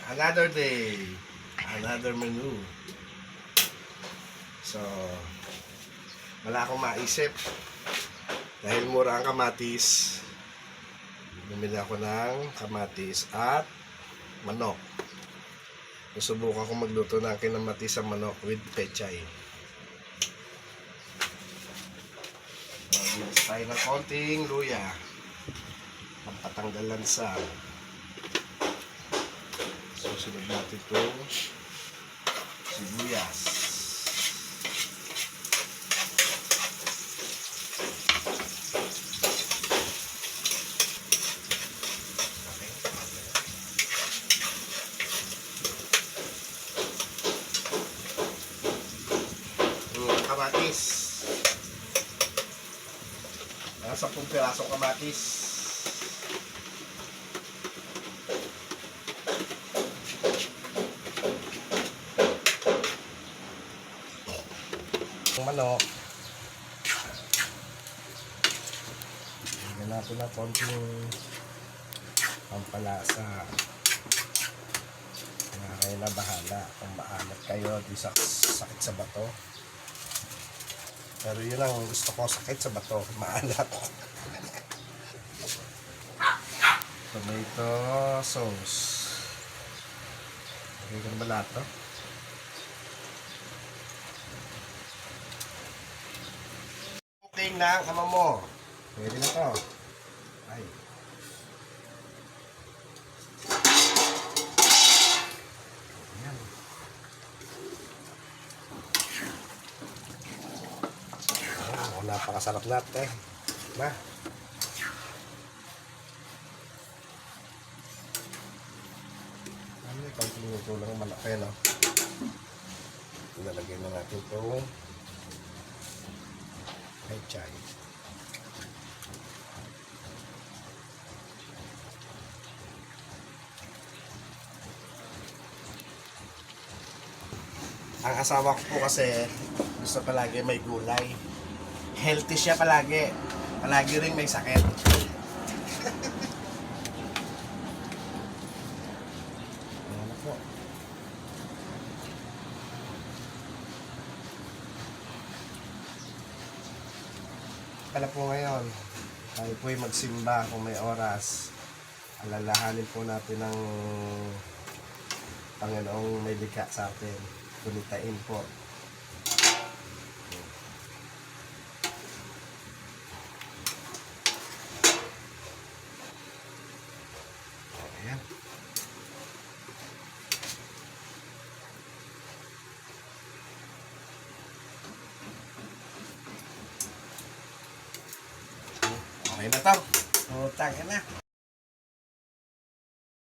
Another day, another menu. So, wala akong maisip. Dahil mura ang kamatis, bumili ako ng kamatis at manok. Susubukan ko magluto ng kinamatis sa manok with pechay. Maglinis tayo ng konting luya. Pampatanggal lansa. Susunod natin itong sibuyas. Kamatis. Nasa 10 pirasong kamatis. Manok. Lagyan natin na konting pampalasa. Kayo na bahala kung maalat kayo di sakit sa bato. Pero yun ang gusto ko, sakit sa bato, maalat. Tomato sauce. Lagyan ba lahat to? Cooking ng ama mo. Pwede na to. Ay. Ayan. Oh, napakasarap natin. Na. Ano, konting luto lang malaki, no? Ilalagay na natin itong pechay. Ang asawa ko po kasi gusto palagi may gulay. Healthy siya palagi. Palagi rin may sakit. Ano po? Pala po ngayon, tayo po'y magsimba kung may oras. Alalahanin po natin ng Panginoong may likha sa atin. Kulitain po. Ayan. Okay na to. Utang na.